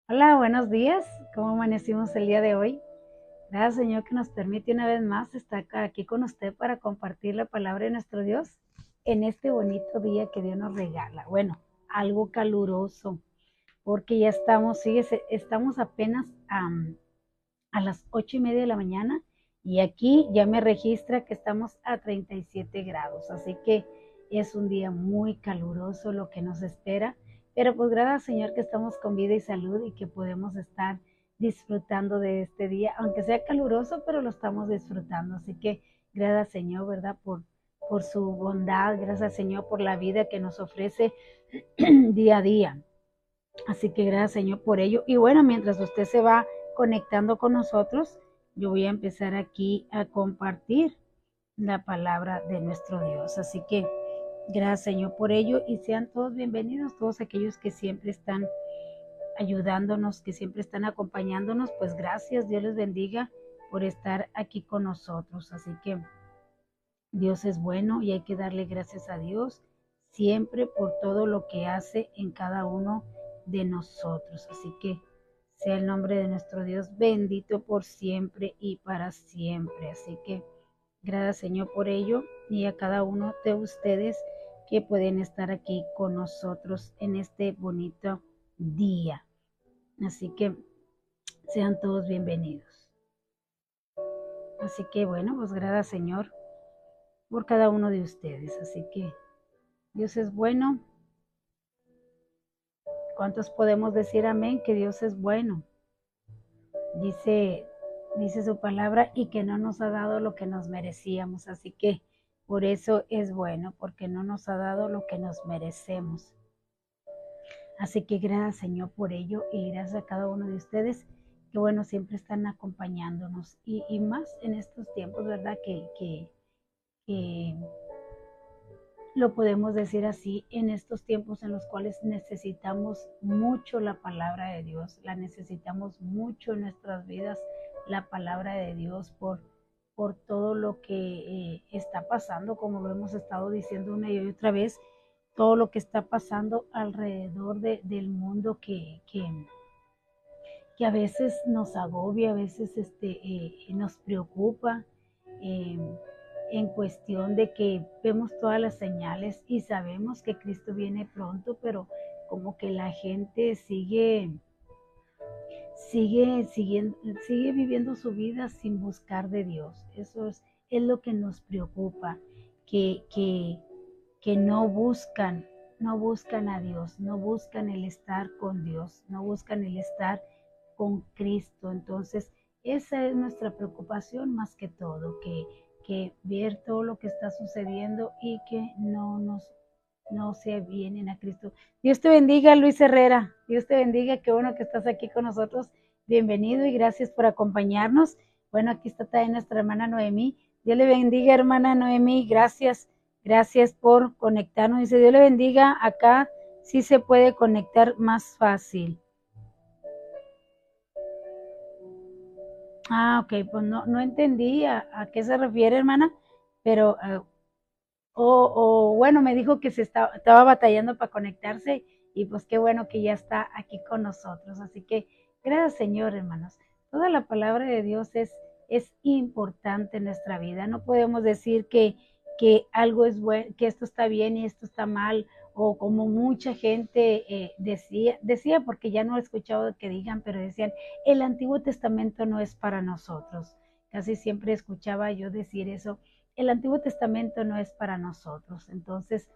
Hola, buenos días. ¿Cómo amanecimos el día de hoy? Gracias, Señor, que nos permite una vez más estar aquí con usted para compartir la palabra de nuestro Dios en este bonito día que Dios nos regala. Bueno, algo caluroso, porque ya estamos, fíjese, estamos apenas a las 8:30 de la mañana y aquí ya me registra que estamos a 37 grados, así que es un día muy caluroso lo que nos espera, pero pues gracias Señor que estamos con vida y salud y que podemos estar disfrutando de este día, aunque sea caluroso, pero lo estamos disfrutando, así que gracias Señor, ¿verdad? Por su bondad, gracias Señor por la vida que nos ofrece día a día. Así que gracias Señor por ello. Y bueno, mientras usted se va conectando con nosotros, yo voy a empezar aquí a compartir la palabra de nuestro Dios. Así que gracias Señor por ello y sean todos bienvenidos, todos aquellos que siempre están ayudándonos, que siempre están acompañándonos. Pues gracias, Dios les bendiga por estar aquí con nosotros. Así que Dios es bueno y hay que darle gracias a Dios siempre por todo lo que hace en cada uno de nosotros. Así que sea el nombre de nuestro Dios bendito por siempre y para siempre. Así que gracias Señor por ello y a cada uno de ustedes que pueden estar aquí con nosotros en este bonito día. Así que sean todos bienvenidos. Así que bueno, pues gracias Señor por cada uno de ustedes. Así que Dios es bueno. ¿Cuántos podemos decir amén? Que Dios es bueno. Dice, dice su palabra y que no nos ha dado lo que nos merecíamos. Así que por eso es bueno, porque no nos ha dado lo que nos merecemos. Así que gracias Señor por ello y gracias a cada uno de ustedes que bueno, siempre están acompañándonos y más en estos tiempos, ¿verdad? Que lo podemos decir así, en estos tiempos en los cuales necesitamos mucho la palabra de Dios, la necesitamos mucho en nuestras vidas, la palabra de Dios por todo lo que está pasando, como lo hemos estado diciendo una y otra vez, todo lo que está pasando alrededor del mundo que a veces nos agobia, a veces nos preocupa, eh, en cuestión de que vemos todas las señales y sabemos que Cristo viene pronto, pero como que la gente sigue viviendo su vida sin buscar de Dios. Eso es lo que nos preocupa, que, que, que no buscan a Dios, no buscan el estar con Dios, no buscan el estar con Cristo. Entonces, esa es nuestra preocupación más que todo, que ver todo lo que está sucediendo y que no se vienen a Cristo. Dios te bendiga, Luis Herrera. Dios te bendiga. Qué bueno que estás aquí con nosotros. Bienvenido y gracias por acompañarnos. Bueno, aquí está también nuestra hermana Noemí. Dios le bendiga, hermana Noemí. Gracias. Gracias por conectarnos. Dice, Dios le bendiga. Acá sí se puede conectar más fácil. Ah, ok, pues no entendí a qué se refiere, hermana, pero bueno, me dijo que estaba batallando para conectarse y pues qué bueno que ya está aquí con nosotros. Así que gracias Señor, hermanos. Toda la palabra de Dios es importante en nuestra vida. No podemos decir que algo es bueno, que esto está bien y esto está mal, o como mucha gente decía, porque ya no he escuchado que digan, pero decían, el Antiguo Testamento no es para nosotros. Casi siempre escuchaba yo decir eso, el Antiguo Testamento no es para nosotros, entonces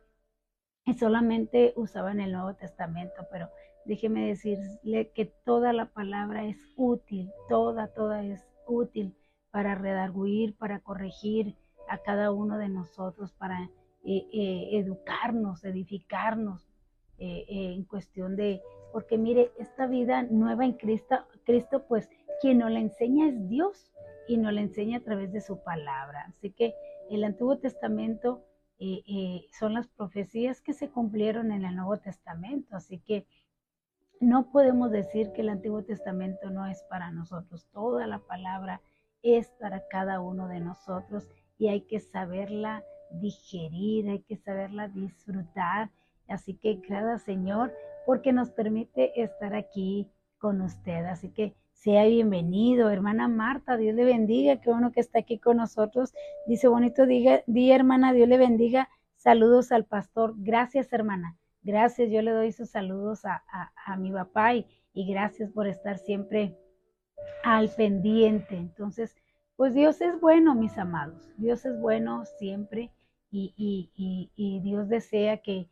solamente usaban el Nuevo Testamento, pero déjeme decirle que toda la palabra es útil, toda es útil para redarguir, para corregir a cada uno de nosotros, para educarnos, edificarnos en cuestión de, porque mire, esta vida nueva en Cristo, pues quien nos la enseña es Dios y nos la enseña a través de su palabra. Así que el Antiguo Testamento son las profecías que se cumplieron en el Nuevo Testamento. Así que no podemos decir que el Antiguo Testamento no es para nosotros. Toda la palabra es para cada uno de nosotros y hay que saberla digerir, hay que saberla disfrutar. Así que gracias Señor porque nos permite estar aquí con usted. Así que sea bienvenido, hermana Marta, Dios le bendiga, qué bueno que está aquí con nosotros. Dice, bonito día, hermana, Dios le bendiga. Saludos al pastor. Gracias, hermana. Gracias, yo le doy sus saludos a mi papá y gracias por estar siempre al pendiente. Entonces, pues Dios es bueno, mis amados. Dios es bueno siempre y Dios desea que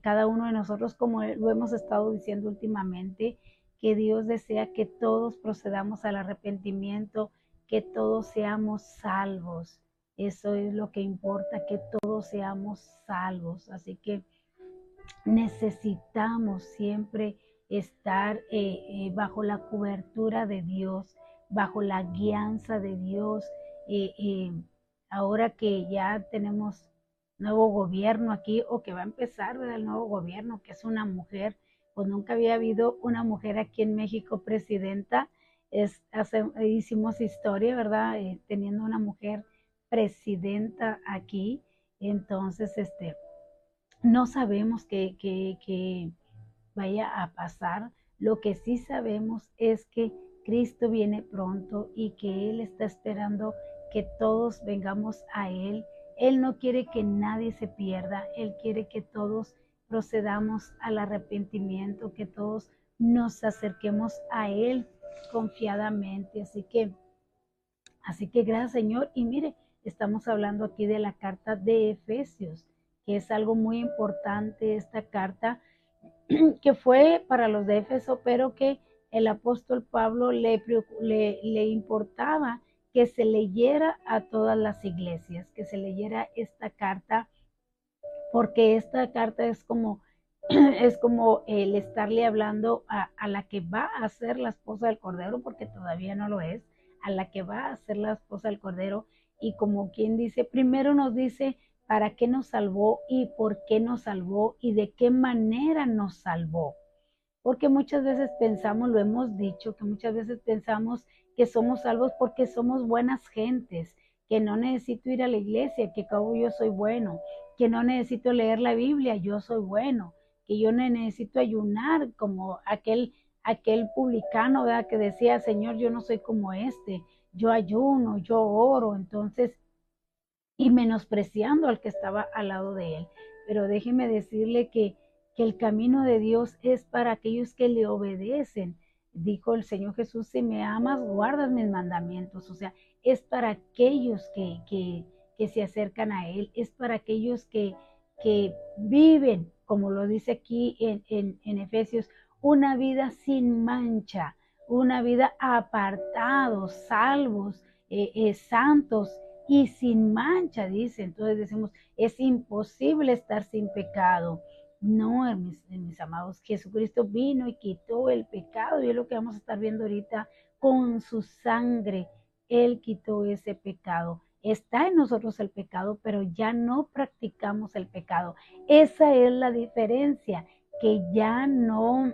cada uno de nosotros, como lo hemos estado diciendo últimamente, que Dios desea que todos procedamos al arrepentimiento, que todos seamos salvos. Eso es lo que importa, que todos seamos salvos. Así que necesitamos siempre estar bajo la cobertura de Dios, bajo la guianza de Dios. Eh, eh, Ahora que ya tenemos nuevo gobierno aquí, o que va a empezar, ¿verdad? El nuevo gobierno, que es una mujer, pues nunca había habido una mujer aquí en México presidenta. Hicimos historia, ¿verdad? Teniendo una mujer presidenta aquí. Entonces, no sabemos qué vaya a pasar. Lo que sí sabemos es que Cristo viene pronto y que Él está esperando que todos vengamos a Él. Él no quiere que nadie se pierda. Él quiere que todos procedamos al arrepentimiento, que todos nos acerquemos a Él confiadamente. Así que gracias, Señor. Y mire, estamos hablando aquí de la carta de Efesios, que es algo muy importante esta carta, que fue para los de Éfeso, pero que el apóstol Pablo le importaba que se leyera a todas las iglesias, que se leyera esta carta, porque esta carta es como es como el estarle hablando a la que va a ser la esposa del Cordero, porque todavía no lo es, a la que va a ser la esposa del Cordero. Y como quien dice, primero nos dice para qué nos salvó y por qué nos salvó y de qué manera nos salvó. Porque muchas veces pensamos, lo hemos dicho, que muchas veces pensamos que somos salvos porque somos buenas gentes, que no necesito ir a la iglesia, que cabo yo soy bueno, que no necesito leer la Biblia, yo soy bueno, que yo no necesito ayunar como aquel publicano, ¿verdad? Que decía, Señor, yo no soy como yo ayuno, yo oro. Entonces, y menospreciando al que estaba al lado de él. Pero déjeme decirle que el camino de Dios es para aquellos que le obedecen. Dijo el Señor Jesús, si me amas, guardas mis mandamientos. O sea, es para aquellos que se acercan a Él, es para aquellos que viven, como lo dice aquí en Efesios, una vida sin mancha, una vida apartados, salvos, santos y sin mancha, dice. Entonces decimos, es imposible estar sin pecado. No, mis amados, Jesucristo vino y quitó el pecado, y es lo que vamos a estar viendo ahorita. Con su sangre Él quitó ese pecado. Está en nosotros el pecado, pero ya no practicamos el pecado. Esa es la diferencia, que ya no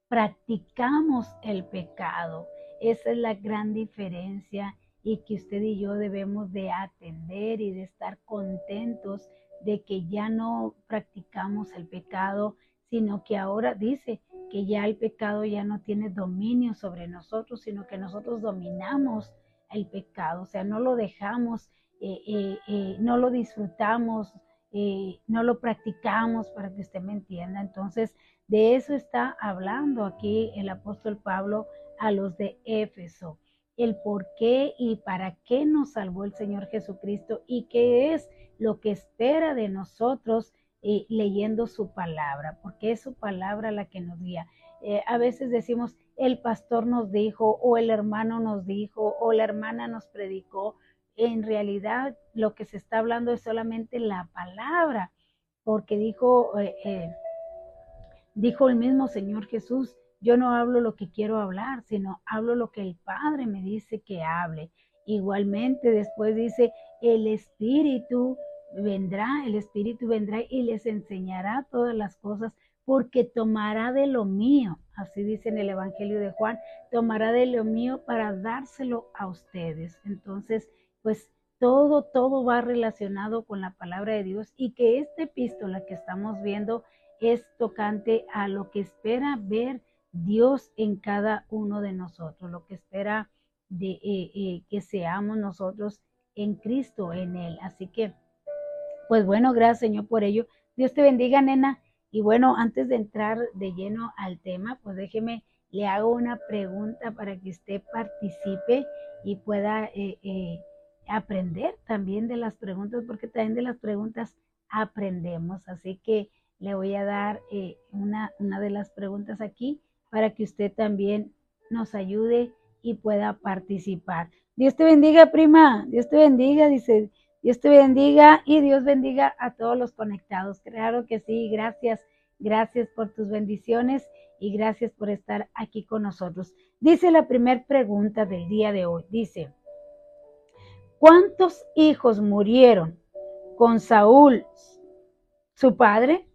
practicamos el pecado. Esa es la gran diferencia, y que usted y yo debemos de atender y de estar contentos de que ya no practicamos el pecado, sino que ahora dice que ya el pecado ya no tiene dominio sobre nosotros, sino que nosotros dominamos el pecado. O sea, no lo dejamos, no lo disfrutamos, no lo practicamos, para que usted me entienda. Entonces, de eso está hablando aquí el apóstol Pablo a los de Éfeso, el por qué y para qué nos salvó el Señor Jesucristo y qué es lo que espera de nosotros leyendo su palabra, porque es su palabra la que nos guía. A veces decimos, el pastor nos dijo, o el hermano nos dijo, o la hermana nos predicó. En realidad lo que se está hablando es solamente la palabra, porque dijo el mismo Señor Jesús, yo no hablo lo que quiero hablar, sino hablo lo que el Padre me dice que hable. Igualmente después dice, el Espíritu vendrá y les enseñará todas las cosas, porque tomará de lo mío, así dice en el Evangelio de Juan, tomará de lo mío para dárselo a ustedes. Entonces, pues todo va relacionado con la palabra de Dios, y que esta epístola que estamos viendo es tocante a lo que espera ver Dios en cada uno de nosotros, lo que espera de que seamos nosotros en Cristo, en Él. Así que, pues bueno, gracias Señor por ello. Dios te bendiga, nena. Y bueno, antes de entrar de lleno al tema, pues déjeme, le hago una pregunta para que usted participe y pueda aprender también de las preguntas, porque también de las preguntas aprendemos. Así que le voy a dar una de las preguntas aquí para que usted también nos ayude y pueda participar. Dios te bendiga, prima. Dios te bendiga, dice. Dios te bendiga y Dios bendiga a todos los conectados. Claro que sí, gracias. Gracias por tus bendiciones y gracias por estar aquí con nosotros. Dice la primera pregunta del día de hoy. Dice, ¿cuántos hijos murieron con Saúl, su padre?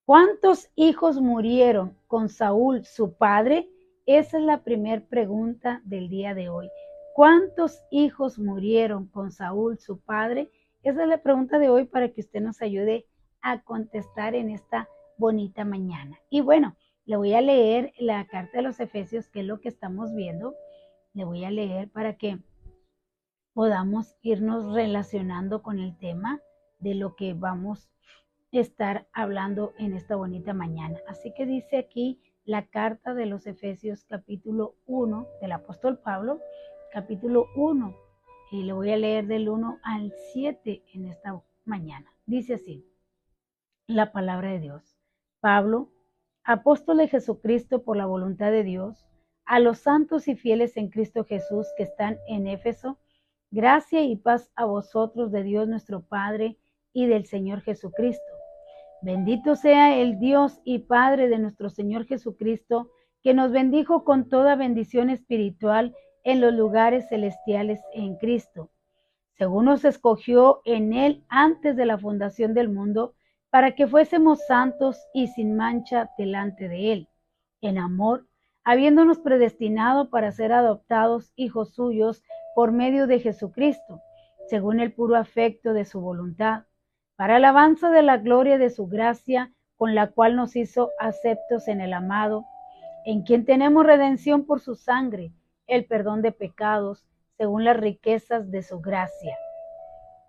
¿Cuántos hijos murieron con Saúl, su padre? Esa es la primera pregunta del día de hoy. ¿Cuántos hijos murieron con Saúl, su padre? Esa es la pregunta de hoy para que usted nos ayude a contestar en esta bonita mañana. Y bueno, le voy a leer la carta de los Efesios, que es lo que estamos viendo. Le voy a leer para que podamos irnos relacionando con el tema de lo que vamos estar hablando en esta bonita mañana. Así que dice aquí la carta de los Efesios capítulo 1 del apóstol Pablo, capítulo 1, y le voy a leer del 1 al 7 en esta mañana. Dice así, la palabra de Dios. Pablo, apóstol de Jesucristo por la voluntad de Dios, a los santos y fieles en Cristo Jesús que están en Éfeso, gracia y paz a vosotros de Dios nuestro Padre y del Señor Jesucristo. Bendito sea el Dios y Padre de nuestro Señor Jesucristo, que nos bendijo con toda bendición espiritual en los lugares celestiales en Cristo, según nos escogió en Él antes de la fundación del mundo, para que fuésemos santos y sin mancha delante de Él, en amor, habiéndonos predestinado para ser adoptados hijos suyos por medio de Jesucristo, según el puro afecto de su voluntad, para alabanza de la gloria de su gracia, con la cual nos hizo aceptos en el amado, en quien tenemos redención por su sangre, el perdón de pecados, según las riquezas de su gracia.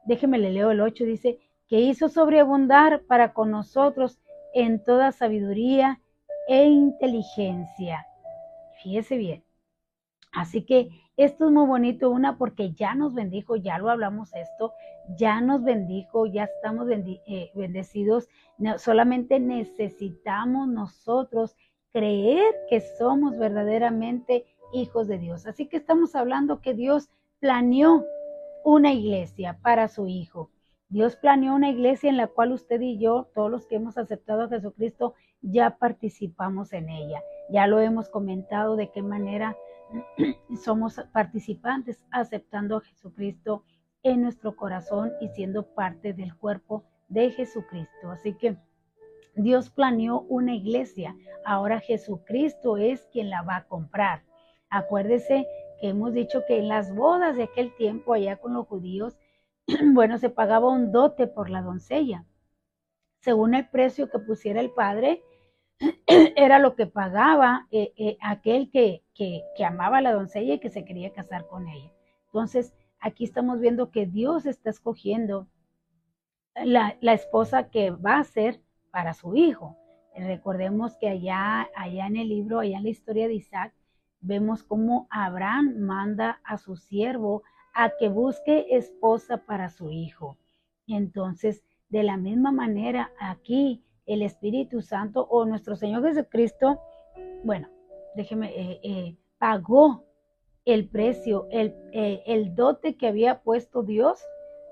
Déjeme le leo el 8, dice, que hizo sobreabundar para con nosotros en toda sabiduría e inteligencia. Fíjese bien. Así que esto es muy bonito, una, porque ya nos bendijo, ya lo hablamos esto, ya nos bendijo, ya estamos bendecidos. No, solamente necesitamos nosotros creer que somos verdaderamente hijos de Dios. Así que estamos hablando que Dios planeó una iglesia para su Hijo. Dios planeó una iglesia en la cual usted y yo, todos los que hemos aceptado a Jesucristo, ya participamos en ella. Ya lo hemos comentado de qué manera somos participantes aceptando a Jesucristo en nuestro corazón y siendo parte del cuerpo de Jesucristo. Así que Dios planeó una iglesia. Ahora Jesucristo es quien la va a comprar. Acuérdese que hemos dicho que en las bodas de aquel tiempo allá con los judíos, bueno, se pagaba un dote por la doncella. Según el precio que pusiera el padre, era lo que pagaba aquel que amaba a la doncella y que se quería casar con ella. Entonces, aquí estamos viendo que Dios está escogiendo la esposa que va a ser para su hijo. Recordemos que allá en el libro, allá en la historia de Isaac, vemos cómo Abraham manda a su siervo a que busque esposa para su hijo. Entonces, de la misma manera, aquí el Espíritu Santo o nuestro Señor Jesucristo, bueno, pagó el precio, el dote que había puesto Dios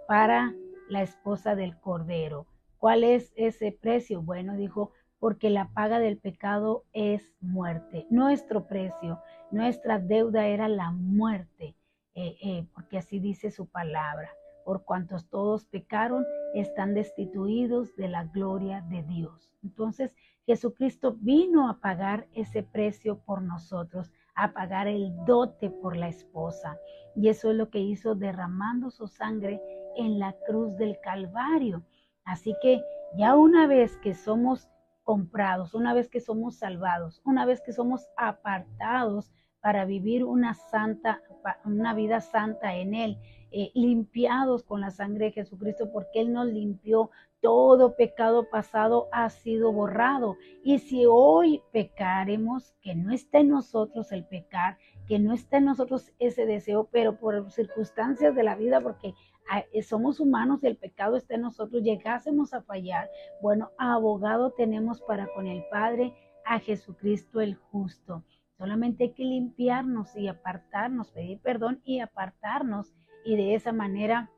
para la esposa del Cordero. ¿Cuál es ese precio? Bueno, dijo, porque la paga del pecado es muerte. Nuestro precio, nuestra deuda era la muerte, porque así dice su palabra. Por cuantos todos pecaron, están destituidos de la gloria de Dios. Entonces, Jesucristo vino a pagar ese precio por nosotros, a pagar el dote por la esposa. Y eso es lo que hizo derramando su sangre en la cruz del Calvario. Así que ya una vez que somos comprados, una vez que somos salvados, una vez que somos apartados para vivir una vida santa en Él, limpiados con la sangre de Jesucristo, porque Él nos limpió. Todo pecado pasado ha sido borrado. Y si hoy pecaremos, que no está en nosotros el pecar, que no está en nosotros ese deseo, pero por circunstancias de la vida, porque somos humanos y el pecado está en nosotros, llegásemos a fallar, bueno, abogado tenemos para con el Padre, a Jesucristo el justo. Solamente hay que limpiarnos y apartarnos, pedir perdón y apartarnos, y de esa manera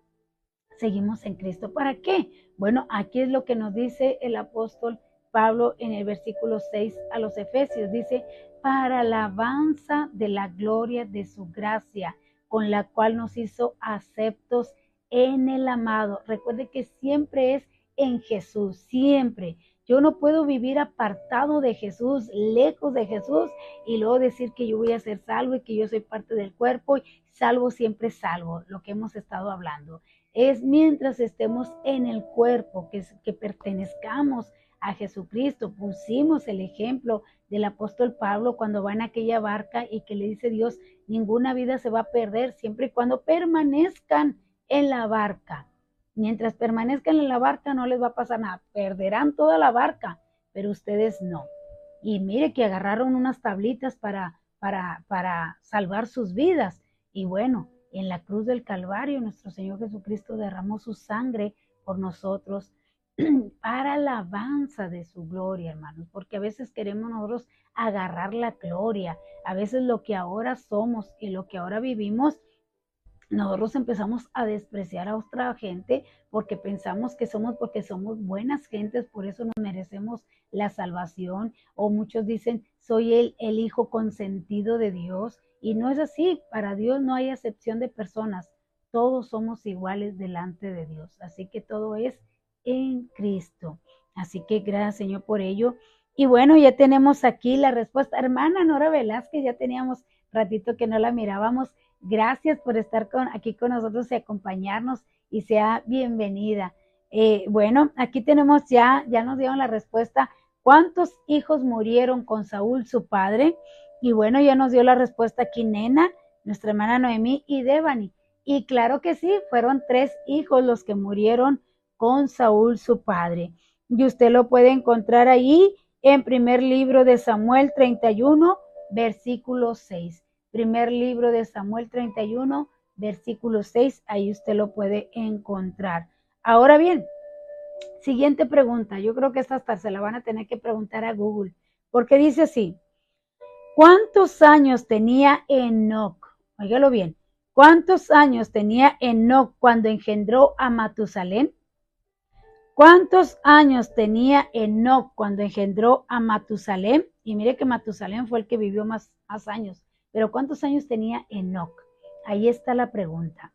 seguimos en Cristo. ¿Para qué? Bueno, aquí es lo que nos dice el apóstol Pablo en el versículo 6 a los Efesios. Dice, para alabanza de la gloria de su gracia, con la cual nos hizo aceptos en el amado. Recuerde que siempre es en Jesús, siempre. Yo no puedo vivir apartado de Jesús, lejos de Jesús, y luego decir que yo voy a ser salvo y que yo soy parte del cuerpo, y salvo siempre salvo, lo que hemos estado hablando. Es mientras estemos en el cuerpo, que pertenezcamos a Jesucristo. Pusimos el ejemplo del apóstol Pablo cuando va en aquella barca y que le dice Dios, ninguna vida se va a perder siempre y cuando permanezcan en la barca. Mientras permanezcan en la barca no les va a pasar nada, perderán toda la barca, pero ustedes no. Y mire que agarraron unas tablitas para salvar sus vidas. Y bueno, en la cruz del Calvario nuestro Señor Jesucristo derramó su sangre por nosotros para la alabanza de su gloria, hermanos, porque a veces queremos nosotros agarrar la gloria, a veces lo que ahora somos y lo que ahora vivimos, nosotros empezamos a despreciar a otra gente porque pensamos que porque somos buenas gentes, por eso nos merecemos la salvación. O muchos dicen, soy el hijo consentido de Dios. Y no es así, para Dios no hay acepción de personas. Todos somos iguales delante de Dios. Así que todo es en Cristo. Así que gracias, Señor, por ello. Y bueno, ya tenemos aquí la respuesta. Hermana Nora Velázquez, ya teníamos ratito que no la mirábamos. Gracias por estar aquí con nosotros y acompañarnos, y sea bienvenida. Bueno, aquí tenemos ya nos dieron la respuesta. ¿Cuántos hijos murieron con Saúl, su padre? Y bueno, ya nos dio la respuesta aquí Nena, nuestra hermana Noemí y Devani. Y claro que sí, fueron 3 hijos los que murieron con Saúl, su padre. Y usted lo puede encontrar ahí en primer libro de Samuel 31, versículo 6. Primer libro de Samuel 31, versículo 6, ahí usted lo puede encontrar. Ahora bien, siguiente pregunta, yo creo que esta hasta se la van a tener que preguntar a Google, porque dice así, ¿cuántos años tenía Enoc? Óigalo bien, ¿cuántos años tenía Enoc cuando engendró a Matusalén? ¿Cuántos años tenía Enoc cuando engendró a Matusalén? Y mire que Matusalén fue el que vivió más años. Pero ¿cuántos años tenía Enoc? Ahí está la pregunta.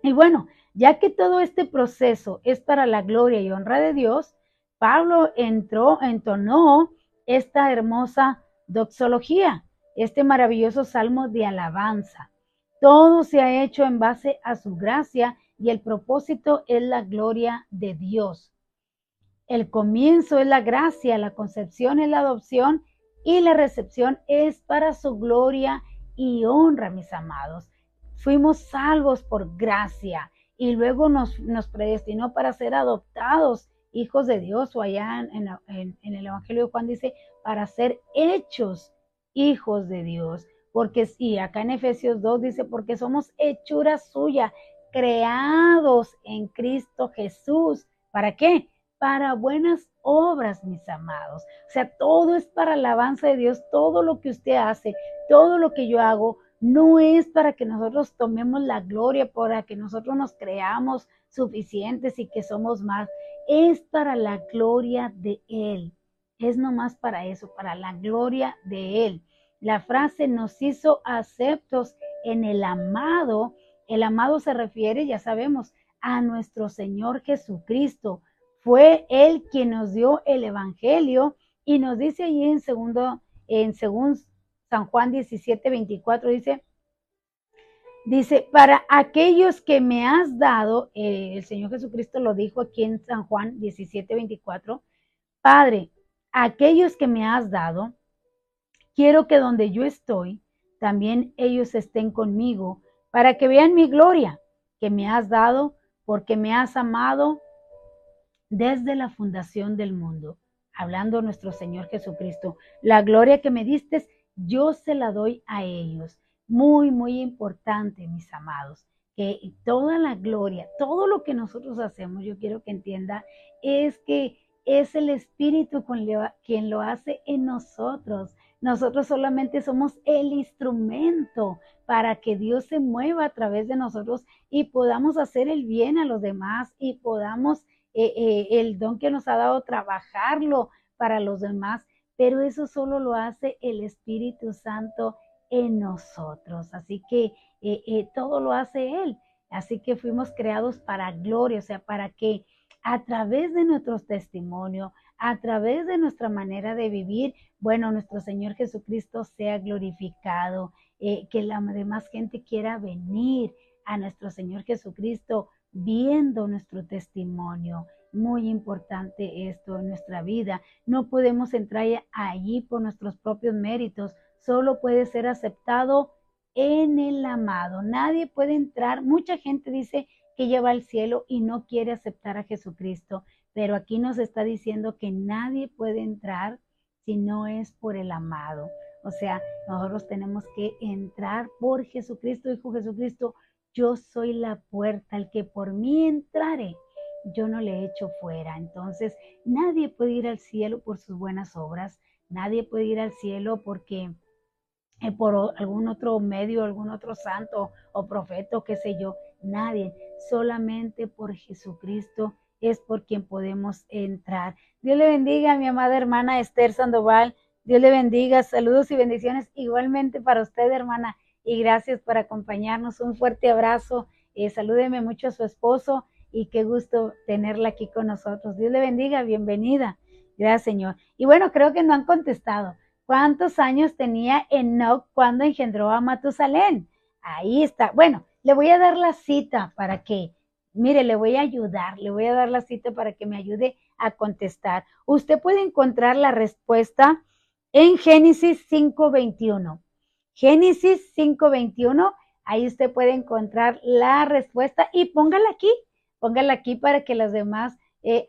Y bueno, ya que todo este proceso es para la gloria y honra de Dios, Pablo entonó esta hermosa doxología, este maravilloso salmo de alabanza. Todo se ha hecho en base a su gracia y el propósito es la gloria de Dios. El comienzo es la gracia, la concepción es la adopción y la recepción es para su gloria y honra, mis amados. Fuimos salvos por gracia y luego nos predestinó para ser adoptados hijos de Dios, o allá en el Evangelio de Juan dice, para ser hechos hijos de Dios. Porque sí, acá en Efesios 2 dice, porque somos hechura suya, creados en Cristo Jesús. ¿Para qué? Para buenas obras, mis amados. O sea, todo es para alabanza de Dios. Todo lo que usted hace, todo lo que yo hago, no es para que nosotros tomemos la gloria, para que nosotros nos creamos suficientes y que somos más. Es para la gloria de Él. Es nomás para eso, para la gloria de Él. La frase nos hizo aceptos en el amado. El amado se refiere, ya sabemos, a nuestro Señor Jesucristo. Fue Él quien nos dio el Evangelio y nos dice allí según San Juan 17:24, dice, para aquellos que me has dado, el Señor Jesucristo lo dijo aquí en San Juan 17:24, Padre, aquellos que me has dado, quiero que donde yo estoy, también ellos estén conmigo, para que vean mi gloria que me has dado, porque me has amado desde la fundación del mundo. Hablando nuestro Señor Jesucristo, la gloria que me diste, yo se la doy a ellos. Muy, muy importante, mis amados, que toda la gloria, todo lo que nosotros hacemos, yo quiero que entienda, es que es el Espíritu quien lo hace en nosotros. Nosotros solamente somos el instrumento para que Dios se mueva a través de nosotros y podamos hacer el bien a los demás y podamos el don que nos ha dado, trabajarlo para los demás, pero eso solo lo hace el Espíritu Santo en nosotros. Así que todo lo hace Él. Así que fuimos creados para gloria, o sea, para que a través de nuestros testimonios, a través de nuestra manera de vivir, bueno, nuestro Señor Jesucristo sea glorificado, que la demás gente quiera venir a nuestro Señor Jesucristo viendo nuestro testimonio. Muy importante esto en nuestra vida. No podemos entrar allí por nuestros propios méritos. Solo puede ser aceptado en el amado. Nadie puede entrar. Mucha gente dice que lleva al cielo y no quiere aceptar a Jesucristo, pero aquí nos está diciendo que nadie puede entrar si no es por el amado. O sea, nosotros tenemos que entrar por Jesucristo. Dijo Jesucristo: yo soy la puerta, el que por mí entrare, yo no le echo fuera. Entonces, nadie puede ir al cielo por sus buenas obras, nadie puede ir al cielo porque por algún otro medio, algún otro santo o profeta, qué sé yo, nadie, solamente por Jesucristo es por quien podemos entrar. Dios le bendiga a mi amada hermana Esther Sandoval, Dios le bendiga, saludos y bendiciones igualmente para usted, hermana, y gracias por acompañarnos, un fuerte abrazo, salúdeme mucho a su esposo y qué gusto tenerla aquí con nosotros. Dios le bendiga, bienvenida. Gracias, Señor. Y bueno, creo que no han contestado. ¿Cuántos años tenía Enoc cuando engendró a Matusalén? Ahí está. Bueno, le voy a dar la cita para que, mire, le voy a ayudar, le voy a dar la cita para que me ayude a contestar. Usted puede encontrar la respuesta en Génesis 5:21. Génesis 5:21, ahí usted puede encontrar la respuesta y póngala aquí para que los demás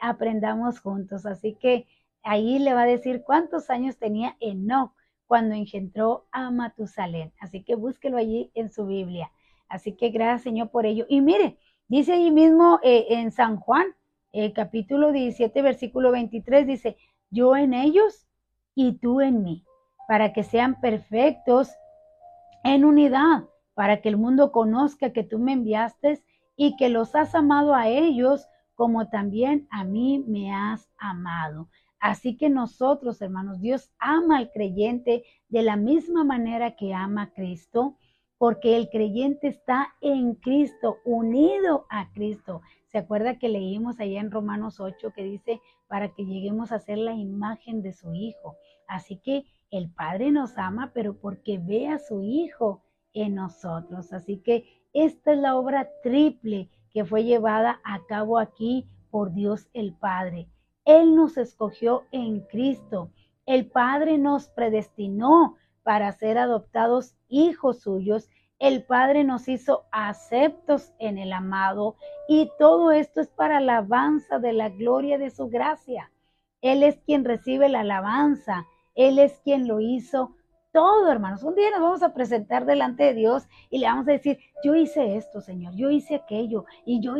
aprendamos juntos. Así que ahí le va a decir cuántos años tenía Enoc cuando engendró a Matusalén. Así que búsquelo allí en su Biblia. Así que gracias, Señor, por ello. Y mire, dice ahí mismo en San Juan, capítulo 17, versículo 23, dice: yo en ellos y tú en mí, para que sean perfectos en unidad, para que el mundo conozca que tú me enviaste y que los has amado a ellos como también a mí me has amado. Así que nosotros, hermanos, Dios ama al creyente de la misma manera que ama a Cristo, porque el creyente está en Cristo, unido a Cristo. ¿Se acuerda que leímos allá en Romanos 8 que dice para que lleguemos a ser la imagen de su Hijo? Así que el Padre nos ama, pero porque ve a su Hijo en nosotros. Así que esta es la obra triple que fue llevada a cabo aquí por Dios el Padre. Él nos escogió en Cristo. El Padre nos predestinó para ser adoptados hijos suyos. El Padre nos hizo aceptos en el amado y todo esto es para la alabanza de la gloria de su gracia. Él es quien recibe la alabanza. Él es quien lo hizo todo, hermanos. Un día nos vamos a presentar delante de Dios y le vamos a decir: yo hice esto, Señor, yo hice aquello, y yo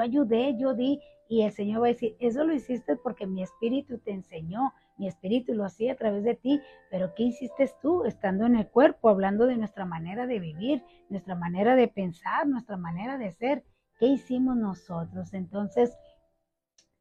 ayudé, yo di. Y el Señor va a decir: eso lo hiciste porque mi espíritu te enseñó, mi espíritu lo hacía a través de ti, pero ¿qué hiciste tú estando en el cuerpo, hablando de nuestra manera de vivir, nuestra manera de pensar, nuestra manera de ser? ¿Qué hicimos nosotros? Entonces,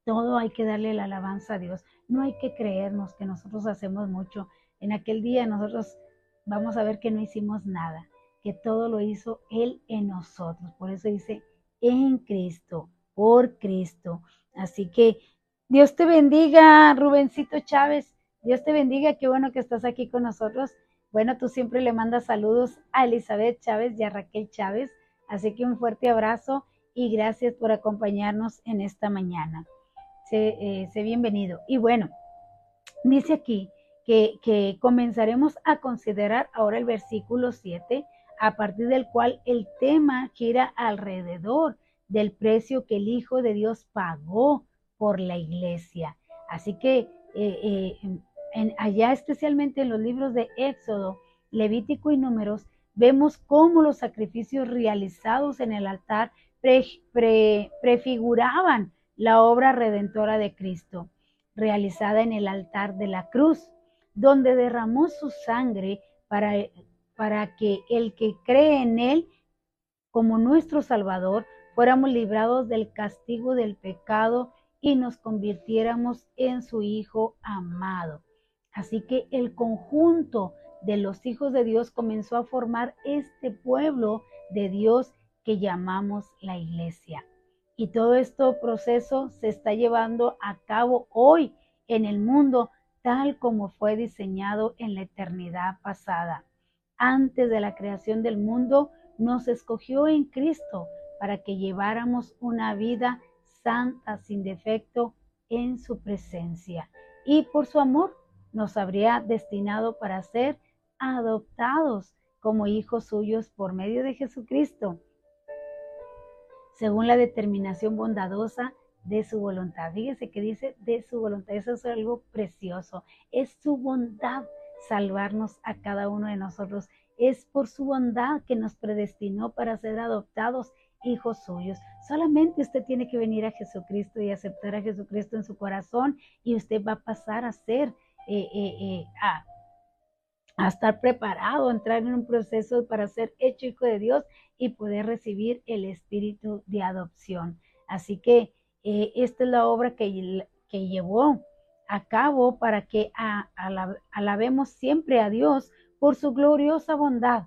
todo hay que darle la alabanza a Dios. No hay que creernos que nosotros hacemos mucho. En aquel día nosotros vamos a ver que no hicimos nada, que todo lo hizo Él en nosotros. Por eso dice en Cristo, por Cristo. Así que Dios te bendiga, Rubencito Chávez. Dios te bendiga, qué bueno que estás aquí con nosotros. Bueno, tú siempre le mandas saludos a Elizabeth Chávez y a Raquel Chávez. Así que un fuerte abrazo y gracias por acompañarnos en esta mañana. Sé bienvenido. Y bueno, Dice aquí que comenzaremos a considerar ahora el versículo 7, a partir del cual el tema gira alrededor del precio que el Hijo de Dios pagó por la iglesia. Así que allá, especialmente en los libros de Éxodo, Levítico y Números, vemos cómo los sacrificios realizados en el altar prefiguraban la obra redentora de Cristo, realizada en el altar de la cruz, donde derramó su sangre para que el que cree en Él como nuestro Salvador fuéramos librados del castigo del pecado y nos convirtiéramos en su Hijo amado. Así que el conjunto de los hijos de Dios comenzó a formar este pueblo de Dios que llamamos la iglesia. Y todo este proceso se está llevando a cabo hoy en el mundo tal como fue diseñado en la eternidad pasada. Antes de la creación del mundo, nos escogió en Cristo para que lleváramos una vida santa, sin defecto, en su presencia. Y por su amor nos habría destinado para ser adoptados como hijos suyos por medio de Jesucristo, según la determinación bondadosa de su voluntad. Fíjese que dice de su voluntad. Eso es algo precioso. Es su bondad salvarnos a cada uno de nosotros. Es por su bondad que nos predestinó para ser adoptados hijos suyos. Solamente usted tiene que venir a Jesucristo y aceptar a Jesucristo en su corazón, y usted va a pasar a ser, a estar preparado, a entrar en un proceso para ser hecho hijo de Dios y poder recibir el espíritu de adopción. Así que esta es la obra que llevó a cabo para que alabemos siempre a Dios por su gloriosa bondad.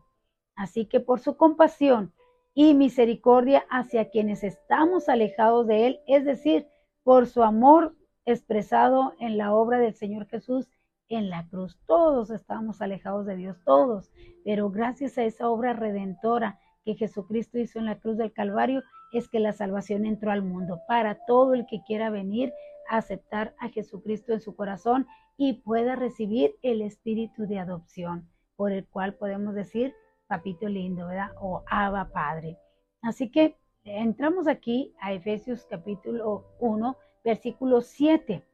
Así que por su compasión y misericordia hacia quienes estamos alejados de Él, es decir, por su amor expresado en la obra del Señor Jesús en la cruz. Todos estábamos alejados de Dios, todos, pero gracias a esa obra redentora que Jesucristo hizo en la cruz del Calvario, es que la salvación entró al mundo para todo el que quiera venir a aceptar a Jesucristo en su corazón y pueda recibir el espíritu de adopción, por el cual podemos decir papito lindo, ¿verdad? O Abba Padre. Así que entramos aquí a Efesios capítulo 1, versículo 7.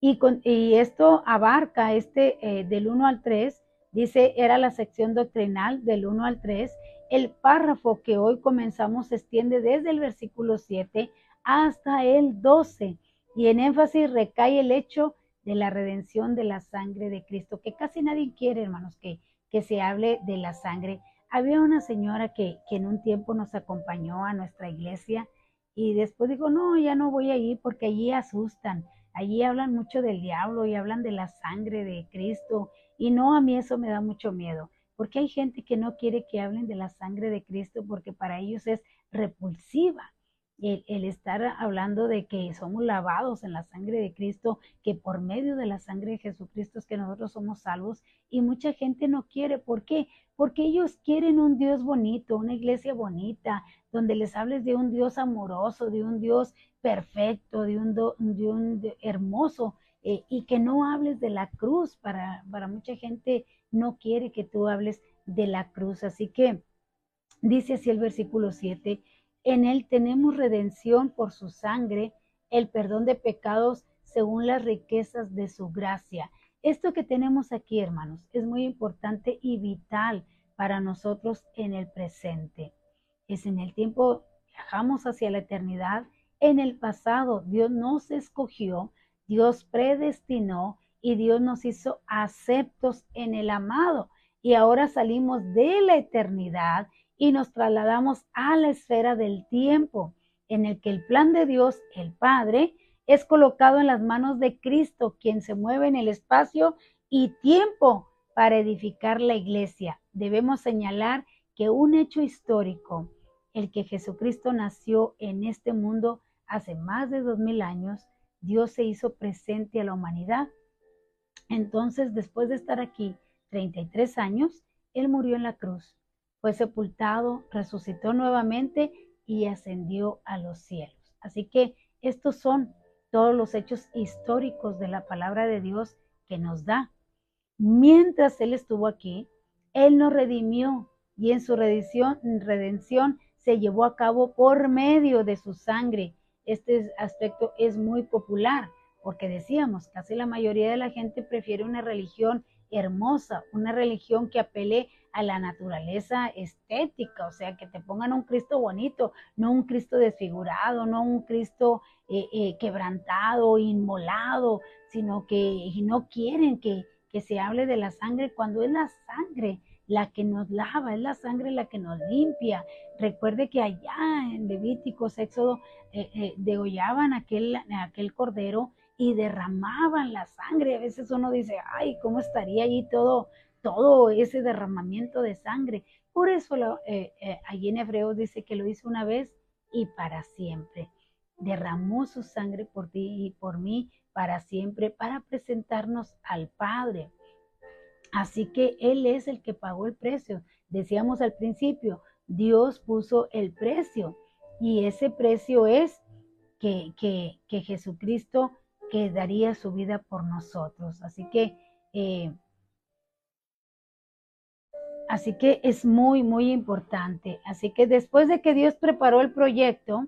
Y esto abarca del 1 al 3, dice, era la sección doctrinal del 1 al 3. El párrafo que hoy comenzamos se extiende desde el versículo 7 hasta el 12, y en énfasis recae el hecho de la redención de la sangre de Cristo, que casi nadie quiere, hermanos, que se hable de la sangre. Había una señora que en un tiempo nos acompañó a nuestra iglesia y después dijo, no, ya no voy a ir porque allí asustan. Allí hablan mucho del diablo y hablan de la sangre de Cristo, y no, a mí eso me da mucho miedo, porque hay gente que no quiere que hablen de la sangre de Cristo porque para ellos es repulsiva el estar hablando de que somos lavados en la sangre de Cristo, que por medio de la sangre de Jesucristo es que nosotros somos salvos, y mucha gente no quiere. ¿Por qué? Porque ellos quieren un Dios bonito, una iglesia bonita, donde les hables de un Dios amoroso, de un Dios perfecto, de un hermoso, y que no hables de la cruz. Para mucha gente no quiere que tú hables de la cruz. Así que dice así el versículo 7, en Él tenemos redención por su sangre, el perdón de pecados según las riquezas de su gracia. Esto que tenemos aquí, hermanos, es muy importante y vital para nosotros en el presente. Es en el tiempo, viajamos hacia la eternidad. En el pasado, Dios nos escogió, Dios predestinó y Dios nos hizo aceptos en el amado. Y ahora salimos de la eternidad y nos trasladamos a la esfera del tiempo, en el que el plan de Dios, el Padre, es colocado en las manos de Cristo, quien se mueve en el espacio y tiempo para edificar la iglesia. Debemos señalar que un hecho histórico, el que Jesucristo nació en este mundo hace más de 2000 años, Dios se hizo presente a la humanidad. Entonces, después de estar aquí 33 años, Él murió en la cruz, fue sepultado, resucitó nuevamente y ascendió a los cielos. Así que estos son todos los hechos históricos de la palabra de Dios que nos da. Mientras Él estuvo aquí, Él nos redimió y en su redención se llevó a cabo por medio de su sangre. Este aspecto es muy popular porque decíamos, casi la mayoría de la gente prefiere una religión hermosa, una religión que apele a la naturaleza estética, o sea, que te pongan un Cristo bonito, no un Cristo desfigurado, no un Cristo quebrantado, inmolado, sino que no quieren que se hable de la sangre cuando es la sangre la que nos lava, es la sangre la que nos limpia. Recuerde que allá en Levíticos, Éxodo, degollaban aquel cordero y derramaban la sangre. A veces uno dice, ay, ¿cómo estaría allí todo ese derramamiento de sangre? Por eso allí en Hebreos dice que lo hizo una vez y para siempre. Derramó su sangre por ti y por mí para siempre, para presentarnos al Padre. Así que Él es el que pagó el precio. Decíamos al principio, Dios puso el precio y ese precio es que Jesucristo que daría su vida por nosotros. Así que es muy, muy importante. Así que después de que Dios preparó el proyecto,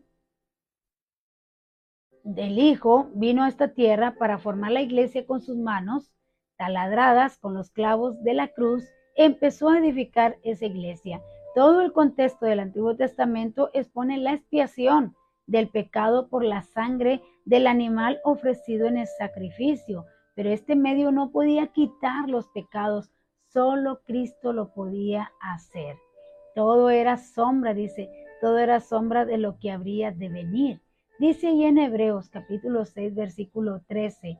del Hijo vino a esta tierra para formar la iglesia con sus manos, taladradas con los clavos de la cruz, empezó a edificar esa iglesia. Todo el contexto del Antiguo Testamento expone la expiación del pecado por la sangre del animal ofrecido en el sacrificio, pero este medio no podía quitar los pecados, solo Cristo lo podía hacer. Todo era sombra, dice, todo era sombra de lo que habría de venir. Dice ahí en Hebreos capítulo 6, versículo 13,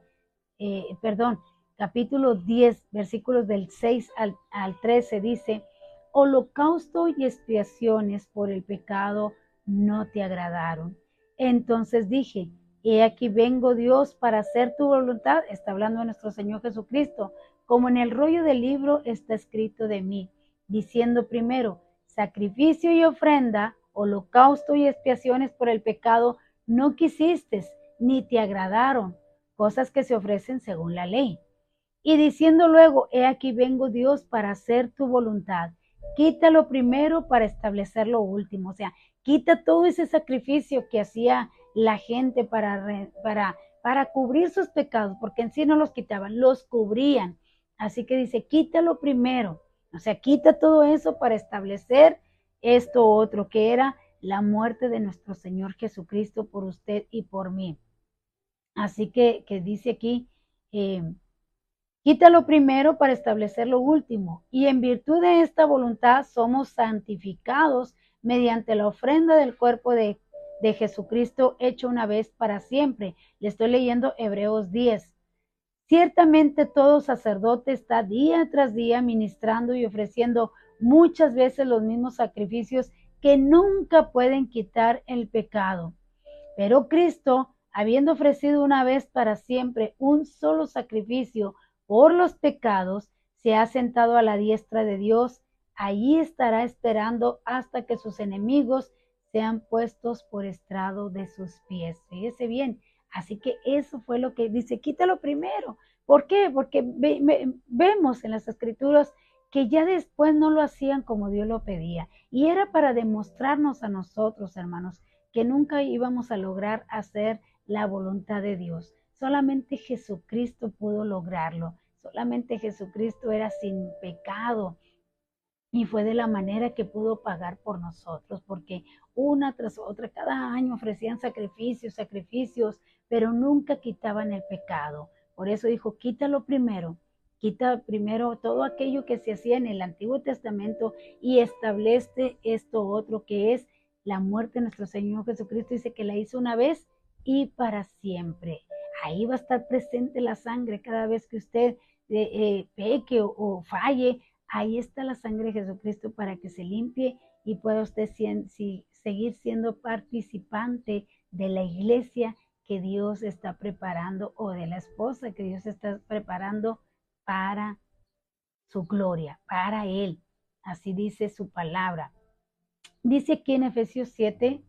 capítulo 10, versículos del 6 al 13, dice, holocausto y expiaciones por el pecado no te agradaron. Entonces dije, he aquí vengo Dios para hacer tu voluntad, está hablando de nuestro Señor Jesucristo, como en el rollo del libro está escrito de mí, diciendo primero, sacrificio y ofrenda, holocausto y expiaciones por el pecado no quisiste, ni te agradaron, cosas que se ofrecen según la ley. Y diciendo luego, he aquí vengo Dios para hacer tu voluntad. Quita lo primero para establecer lo último. O sea, quita todo ese sacrificio que hacía la gente para cubrir sus pecados, porque en sí no los quitaban, los cubrían. Así que dice, quita lo primero. O sea, quita todo eso para establecer esto otro, que era la muerte de nuestro Señor Jesucristo por usted y por mí. Así que dice aquí, quita lo primero para establecer lo último, y en virtud de esta voluntad somos santificados mediante la ofrenda del cuerpo de Jesucristo hecho una vez para siempre. Le estoy leyendo Hebreos 10. Ciertamente todo sacerdote está día tras día ministrando y ofreciendo muchas veces los mismos sacrificios que nunca pueden quitar el pecado. Pero Cristo, habiendo ofrecido una vez para siempre un solo sacrificio por los pecados, se ha sentado a la diestra de Dios. Allí estará esperando hasta que sus enemigos sean puestos por estrado de sus pies. Fíjese bien. Así que eso fue lo que dice, quítalo primero. ¿Por qué? Porque vemos en las escrituras que ya después no lo hacían como Dios lo pedía. Y era para demostrarnos a nosotros, hermanos, que nunca íbamos a lograr hacer la voluntad de Dios. Solamente Jesucristo pudo lograrlo. Solamente Jesucristo era sin pecado. Y fue de la manera que pudo pagar por nosotros, porque una tras otra, cada año ofrecían sacrificios, pero nunca quitaban el pecado. Por eso dijo, quítalo primero, quita primero todo aquello que se hacía en el Antiguo Testamento y establece esto otro que es la muerte de nuestro Señor Jesucristo. Dice que la hizo una vez y para siempre. Ahí va a estar presente la sangre cada vez que usted peque o falle. Ahí está la sangre de Jesucristo para que se limpie y pueda usted seguir siendo participante de la iglesia que Dios está preparando o de la esposa que Dios está preparando para su gloria, para Él. Así dice su palabra. Dice aquí en Efesios 7,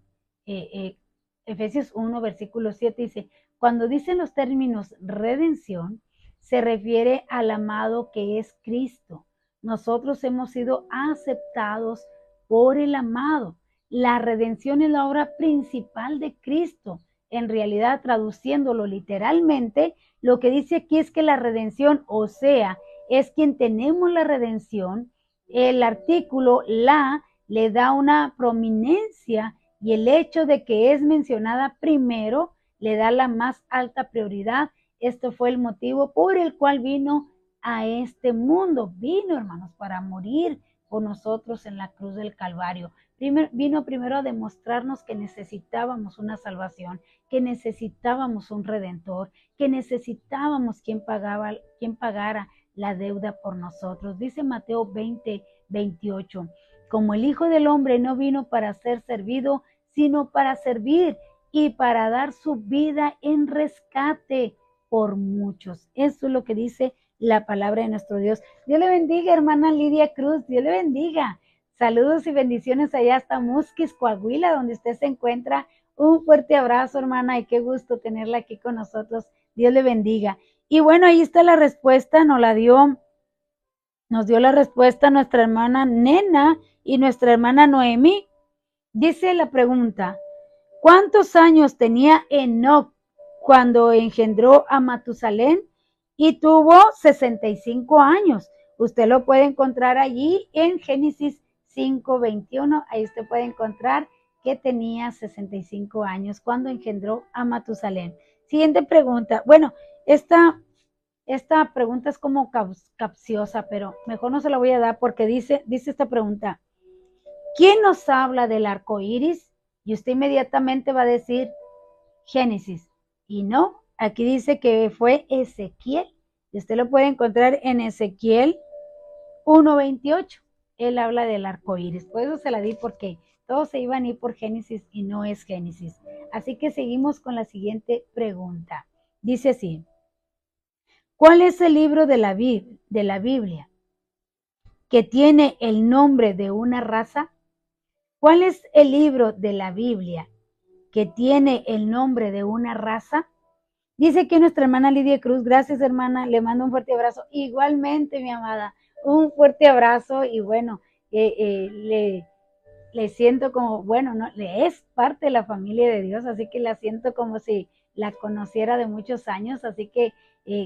Efesios 1, versículo 7, dice, Cuando dicen los términos redención, se refiere al amado que es Cristo. Nosotros hemos sido aceptados por el amado. La redención es la obra principal de Cristo. En realidad, traduciéndolo literalmente, lo que dice aquí es que la redención, o sea, es quien tenemos la redención. El artículo la le da una prominencia y el hecho de que es mencionada primero le da la más alta prioridad. Esto fue el motivo por el cual vino a este mundo. Vino, hermanos, para morir por nosotros en la cruz del Calvario. Vino primero a demostrarnos que necesitábamos una salvación, que necesitábamos un redentor, que necesitábamos quien pagara la deuda por nosotros. Dice Mateo 20:28, como el Hijo del Hombre no vino para ser servido, sino para servir y para dar su vida en rescate por muchos. Eso es lo que dice la palabra de nuestro Dios. Dios le bendiga, hermana Lidia Cruz, Dios le bendiga. Saludos y bendiciones allá hasta Musquis, Coahuila, donde usted se encuentra. Un fuerte abrazo, hermana, y qué gusto tenerla aquí con nosotros. Dios le bendiga. Y bueno, ahí está la respuesta, nos dio la respuesta nuestra hermana Nena y nuestra hermana Noemí. Dice la pregunta, ¿cuántos años tenía Enoc cuando engendró a Matusalén? Y tuvo 65 años. Usted lo puede encontrar allí en Génesis 5:21. Ahí usted puede encontrar que tenía 65 años cuando engendró a Matusalén. Siguiente pregunta. Bueno, esta pregunta es como capciosa, pero mejor no se la voy a dar porque dice esta pregunta, ¿quién nos habla del arco iris? Y usted inmediatamente va a decir Génesis. Y no, aquí dice que fue Ezequiel. Y usted lo puede encontrar en Ezequiel 1:28. Él habla del arco iris. Por eso se la di porque todos se iban a ir por Génesis y no es Génesis. Así que seguimos con la siguiente pregunta. Dice así, ¿cuál es el libro de la Biblia que tiene el nombre de una raza? ¿Cuál es el libro de la Biblia que tiene el nombre de una raza? Dice que nuestra hermana Lidia Cruz, gracias hermana, le mando un fuerte abrazo. Igualmente, mi amada, un fuerte abrazo y bueno, le siento como, bueno, no, le es parte de la familia de Dios, así que la siento como si la conociera de muchos años, así que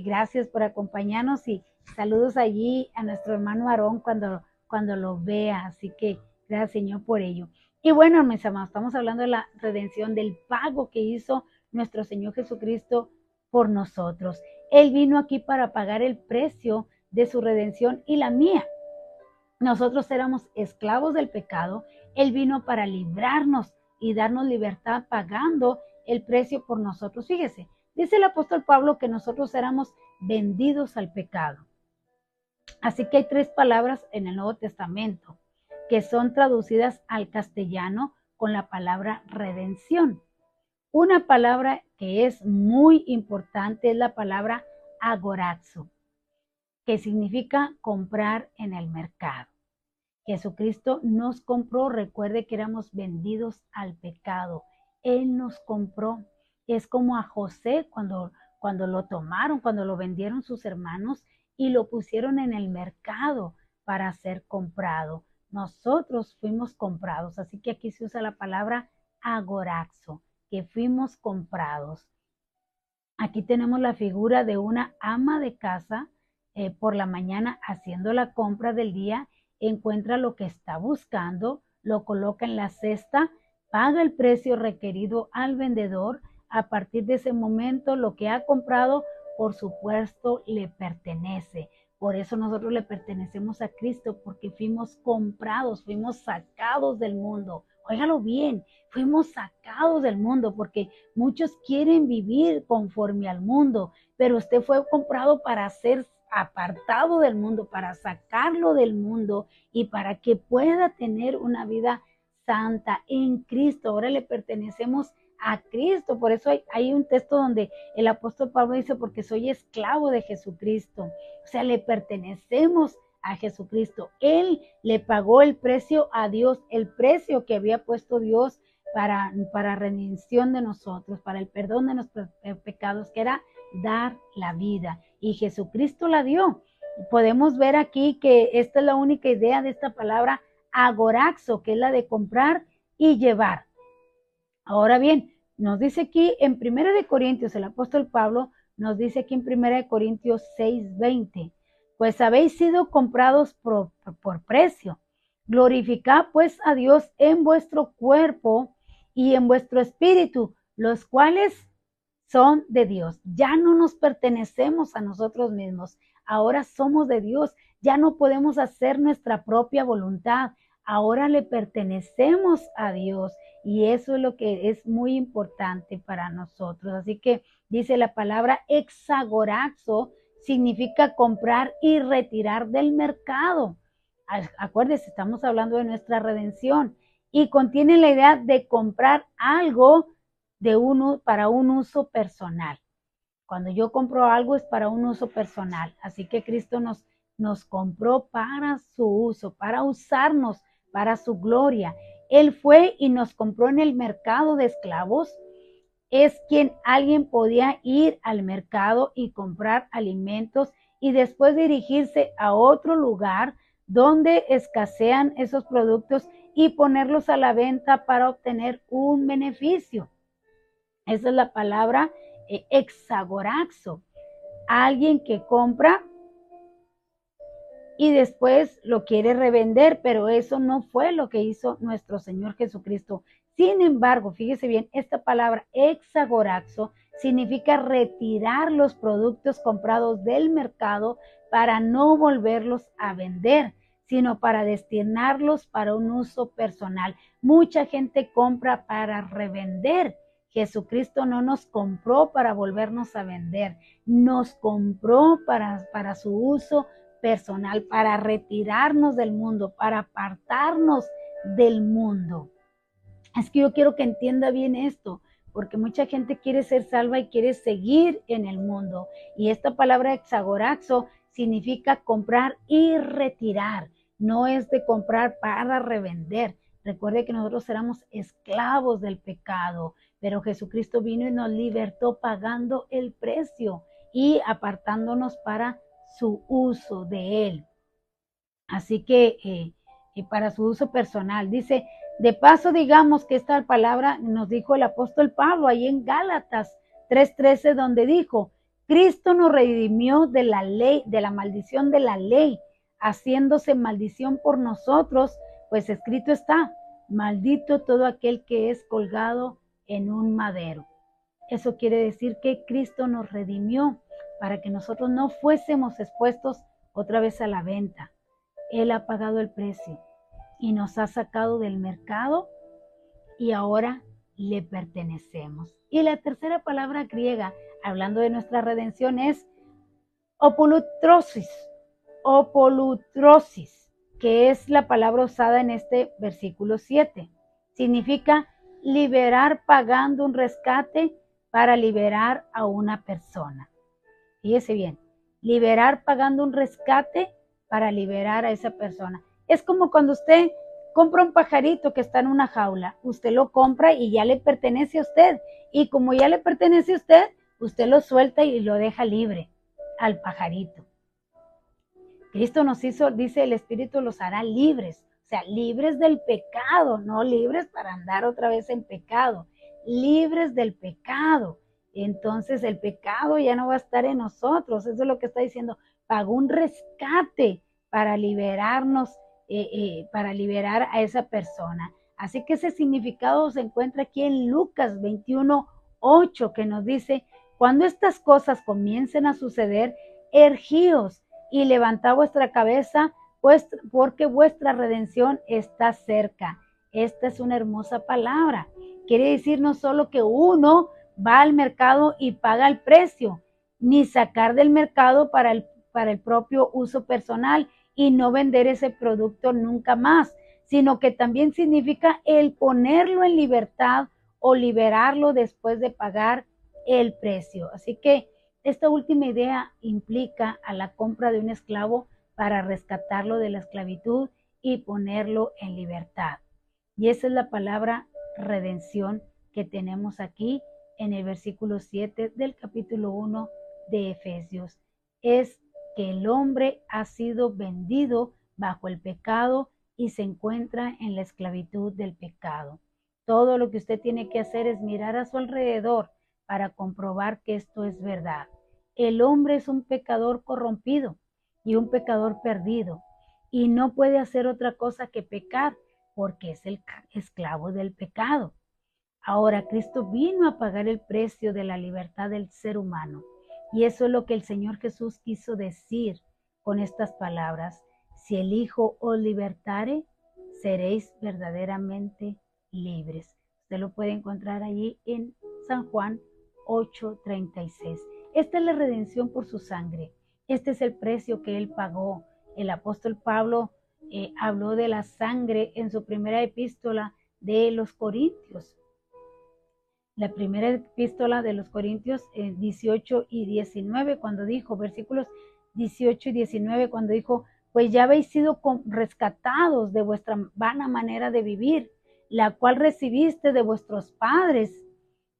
gracias por acompañarnos y saludos allí a nuestro hermano Aarón cuando lo vea, así que gracias Señor por ello. Y bueno, mis amados, estamos hablando de la redención, del pago que hizo nuestro Señor Jesucristo por nosotros. Él vino aquí para pagar el precio de su redención y la mía. Nosotros éramos esclavos del pecado. Él vino para librarnos y darnos libertad pagando el precio por nosotros. Fíjese, dice el apóstol Pablo que nosotros éramos vendidos al pecado. Así que hay 3 palabras en el Nuevo Testamento que son traducidas al castellano con la palabra redención. Una palabra que es muy importante es la palabra agorazo, que significa comprar en el mercado. Jesucristo nos compró, recuerde que éramos vendidos al pecado. Él nos compró. Es como a José cuando lo tomaron, cuando lo vendieron sus hermanos y lo pusieron en el mercado para ser comprado. Nosotros fuimos comprados, así que aquí se usa la palabra agorazo, que fuimos comprados. Aquí tenemos la figura de una ama de casa por la mañana haciendo la compra del día, encuentra lo que está buscando, lo coloca en la cesta, paga el precio requerido al vendedor. A partir de ese momento, lo que ha comprado, por supuesto, le pertenece. Por eso nosotros le pertenecemos a Cristo, porque fuimos comprados, fuimos sacados del mundo. Óigalo bien, fuimos sacados del mundo porque muchos quieren vivir conforme al mundo, pero usted fue comprado para ser apartado del mundo, para sacarlo del mundo y para que pueda tener una vida santa en Cristo. Ahora le pertenecemos a Cristo. Por eso hay un texto donde el apóstol Pablo dice, porque soy esclavo de Jesucristo. O sea, le pertenecemos a Jesucristo. Él le pagó el precio a Dios, el precio que había puesto Dios para redención de nosotros, para el perdón de nuestros pecados, que era dar la vida. Y Jesucristo la dio. Podemos ver aquí que esta es la única idea de esta palabra agoraxo, que es la de comprar y llevar. Ahora bien, nos dice aquí en 1 de Corintios, el apóstol Pablo nos dice aquí en 1 de Corintios 6:20, pues habéis sido comprados por precio. Glorificad pues a Dios en vuestro cuerpo y en vuestro espíritu, los cuales son de Dios. Ya no nos pertenecemos a nosotros mismos, ahora somos de Dios, ya no podemos hacer nuestra propia voluntad, ahora le pertenecemos a Dios y eso es lo que es muy importante para nosotros. Así que dice la palabra exagorazo, significa comprar y retirar del mercado. Acuérdense, estamos hablando de nuestra redención y contiene la idea de comprar algo para un uso personal. Cuando yo compro algo es para un uso personal. Así que Cristo nos compró para su uso, para usarnos, para su gloria. Él fue y nos compró en el mercado de esclavos. Es quien alguien podía ir al mercado y comprar alimentos y después dirigirse a otro lugar donde escasean esos productos y ponerlos a la venta para obtener un beneficio. Esa es la palabra exagoraxo. Alguien que compra y después lo quiere revender, pero eso no fue lo que hizo nuestro Señor Jesucristo. Sin embargo, fíjese bien, esta palabra exagoraxo significa retirar los productos comprados del mercado para no volverlos a vender, sino para destinarlos para un uso personal. Mucha gente compra para revender. Jesucristo no nos compró para volvernos a vender, nos compró para su uso personal, para retirarnos del mundo, para apartarnos del mundo. Es que yo quiero que entienda bien esto, porque mucha gente quiere ser salva y quiere seguir en el mundo. Y esta palabra exagoraxo significa comprar y retirar, no es de comprar para revender. Recuerde que nosotros éramos esclavos del pecado, pero Jesucristo vino y nos libertó pagando el precio y apartándonos para su uso de él. Así que para su uso personal. Dice, de paso digamos que esta palabra nos dijo el apóstol Pablo ahí en Gálatas 3:13, donde dijo, Cristo nos redimió de la ley, de la maldición de la ley, haciéndose maldición por nosotros, pues escrito está, maldito todo aquel que es colgado en un madero. Eso quiere decir que Cristo nos redimió para que nosotros no fuésemos expuestos otra vez a la venta. Él ha pagado el precio y nos ha sacado del mercado y ahora le pertenecemos. Y la tercera palabra griega, hablando de nuestra redención, es opolutrosis, que es la palabra usada en este versículo 7. Significa liberar pagando un rescate para liberar a una persona. Fíjese bien, liberar pagando un rescate para liberar a esa persona. Es como cuando usted compra un pajarito que está en una jaula, usted lo compra y ya le pertenece a usted, y como ya le pertenece a usted, usted lo suelta y lo deja libre al pajarito. Cristo nos hizo, dice el Espíritu, los hará libres, o sea, libres del pecado, no libres para andar otra vez en pecado, libres del pecado. Entonces el pecado ya no va a estar en nosotros, eso es lo que está diciendo, pagó un rescate para liberarnos, para liberar a esa persona. Así que ese significado se encuentra aquí en Lucas 21:8, que nos dice, cuando estas cosas comiencen a suceder, ergíos y levantad vuestra cabeza, pues, porque vuestra redención está cerca. Esta es una hermosa palabra. Quiere decir no solo que uno va al mercado y paga el precio, ni sacar del mercado para el propio uso personal y no vender ese producto nunca más, sino que también significa el ponerlo en libertad o liberarlo después de pagar el precio. Así que esta última idea implica a la compra de un esclavo para rescatarlo de la esclavitud y ponerlo en libertad. Y esa es la palabra redención que tenemos aquí en el versículo 7 del capítulo 1 de Efesios. Es que el hombre ha sido vendido bajo el pecado y se encuentra en la esclavitud del pecado. Todo lo que usted tiene que hacer es mirar a su alrededor para comprobar que esto es verdad. El hombre es un pecador corrompido y un pecador perdido y no puede hacer otra cosa que pecar porque es el esclavo del pecado. Ahora Cristo vino a pagar el precio de la libertad del ser humano y eso es lo que el Señor Jesús quiso decir con estas palabras: si el Hijo os libertare, seréis verdaderamente libres. Usted lo puede encontrar allí en San Juan 8:36. Esta es la redención por su sangre. Este es el precio que Él pagó. El apóstol Pablo habló de la sangre en su primera epístola de los Corintios. La primera epístola de los Corintios 18 y 19, cuando dijo, versículos 18 y 19, cuando dijo: pues ya habéis sido rescatados de vuestra vana manera de vivir, la cual recibiste de vuestros padres,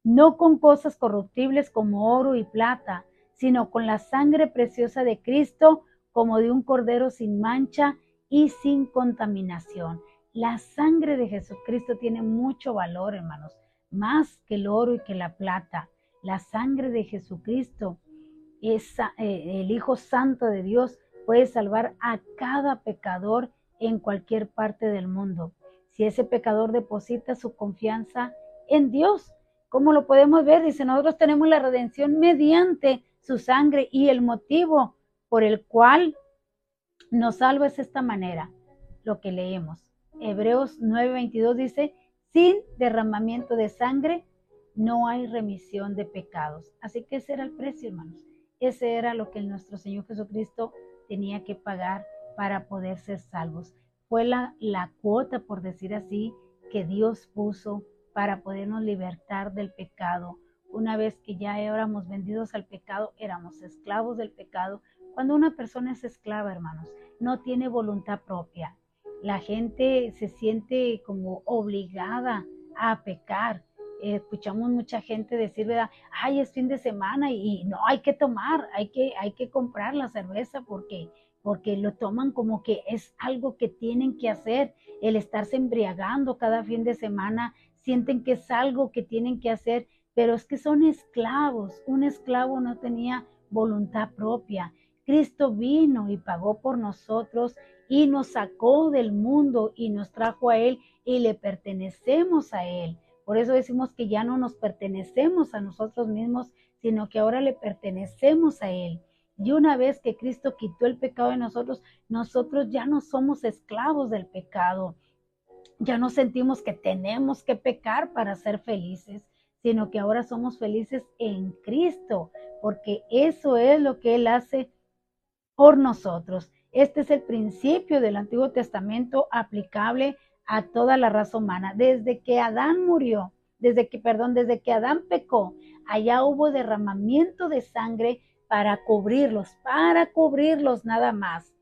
no con cosas corruptibles como oro y plata, sino con la sangre preciosa de Cristo, como de un cordero sin mancha y sin contaminación. La sangre de Jesucristo tiene mucho valor, hermanos, más que el oro y que la plata. La sangre de Jesucristo, el Hijo Santo de Dios, puede salvar a cada pecador en cualquier parte del mundo. Si ese pecador deposita su confianza en Dios, ¿cómo lo podemos ver? Dice, nosotros tenemos la redención mediante su sangre y el motivo por el cual nos salva es esta manera, lo que leemos. Hebreos 9:22 dice: sin derramamiento de sangre no hay remisión de pecados. Así que ese era el precio, hermanos. Ese era lo que nuestro Señor Jesucristo tenía que pagar para poder ser salvos. Fue la cuota, por decir así, que Dios puso para podernos libertar del pecado. Una vez que ya éramos vendidos al pecado, éramos esclavos del pecado. Cuando una persona es esclava, hermanos, no tiene voluntad propia. La gente se siente como obligada a pecar. Escuchamos mucha gente decir, ¿verdad? Ay, es fin de semana y no hay que tomar, hay que comprar la cerveza porque lo toman como que es algo que tienen que hacer. El estarse embriagando cada fin de semana, sienten que es algo que tienen que hacer, pero es que son esclavos. Un esclavo no tenía voluntad propia. Cristo vino y pagó por nosotros y nos sacó del mundo y nos trajo a Él y le pertenecemos a Él. Por eso decimos que ya no nos pertenecemos a nosotros mismos, sino que ahora le pertenecemos a Él. Y una vez que Cristo quitó el pecado de nosotros, nosotros ya no somos esclavos del pecado. Ya no sentimos que tenemos que pecar para ser felices, sino que ahora somos felices en Cristo, porque eso es lo que Él hace por nosotros. Este es el principio del Antiguo Testamento aplicable a toda la raza humana. Desde que Adán murió, desde que Adán pecó, allá hubo derramamiento de sangre para cubrirlos nada más,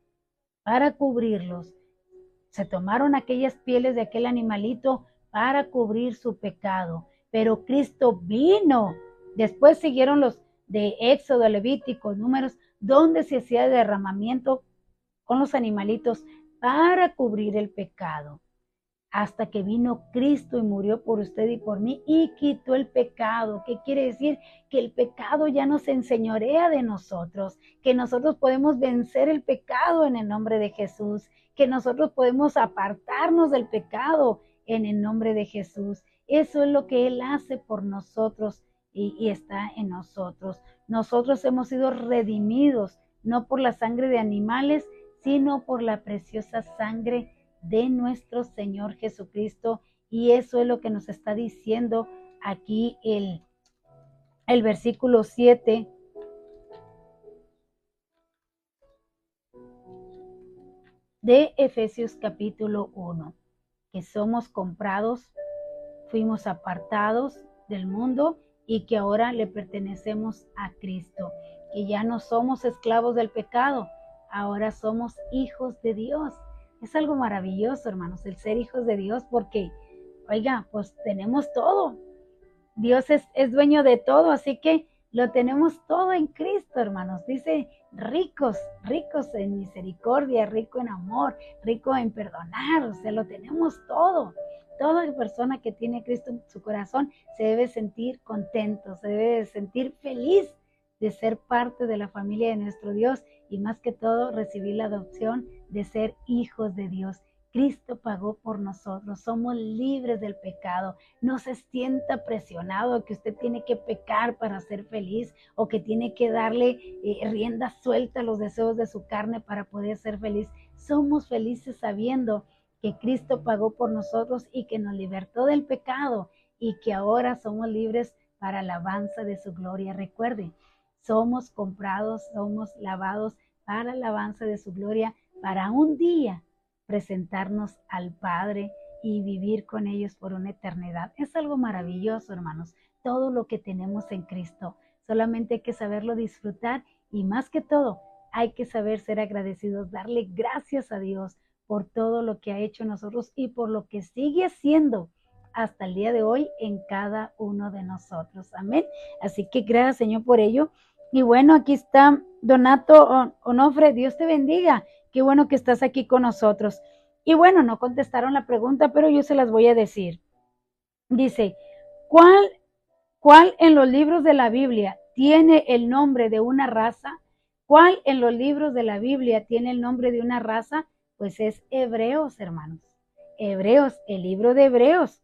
para cubrirlos. Se tomaron aquellas pieles de aquel animalito para cubrir su pecado, pero Cristo vino. Después siguieron los de Éxodo, Levítico, Números, donde se hacía derramamiento con los animalitos para cubrir el pecado. Hasta que vino Cristo y murió por usted y por mí y quitó el pecado. ¿Qué quiere decir? Que el pecado ya no se enseñorea de nosotros, que nosotros podemos vencer el pecado en el nombre de Jesús, que nosotros podemos apartarnos del pecado en el nombre de Jesús. Eso es lo que Él hace por nosotros y está en nosotros. Nosotros hemos sido redimidos, no por la sangre de animales, sino por la preciosa sangre de nuestro Señor Jesucristo. Y eso es lo que nos está diciendo aquí el versículo 7 de Efesios capítulo 1, que somos comprados, fuimos apartados del mundo y que ahora le pertenecemos a Cristo, que ya no somos esclavos del pecado, ahora somos hijos de Dios. Es algo maravilloso, hermanos, el ser hijos de Dios, porque Oiga, pues tenemos todo. Dios es dueño de todo, así que lo tenemos todo en Cristo, hermanos. Dice ricos, ricos en misericordia, rico en amor, rico en perdonar, o sea, lo tenemos todo. Toda persona que tiene Cristo en su corazón se debe sentir contento, se debe sentir feliz de ser parte de la familia de nuestro Dios y más que todo recibir la adopción de ser hijos de Dios. Cristo pagó por nosotros, somos libres del pecado. No se sienta presionado que usted tiene que pecar para ser feliz o que tiene que darle rienda suelta a los deseos de su carne para poder ser feliz. Somos felices sabiendo que Cristo pagó por nosotros y que nos libertó del pecado y que ahora somos libres para alabanza de su gloria. Recuerde, somos comprados, somos lavados para alabanza de su gloria, para un día presentarnos al Padre y vivir con ellos por una eternidad. Es algo maravilloso, hermanos, todo lo que tenemos en Cristo. Solamente hay que saberlo disfrutar y más que todo, hay que saber ser agradecidos, darle gracias a Dios por todo lo que ha hecho nosotros y por lo que sigue haciendo hasta el día de hoy en cada uno de nosotros. Amén. Así que gracias, Señor, por ello. Y bueno, aquí está Donato Onofre, Dios te bendiga. Qué bueno que estás aquí con nosotros. Y bueno, no contestaron la pregunta, pero yo se las voy a decir. Dice, ¿cuál en los libros de la Biblia tiene el nombre de una raza? ¿Cuál en los libros de la Biblia tiene el nombre de una raza? Pues es Hebreos, hermanos. Hebreos, el libro de Hebreos.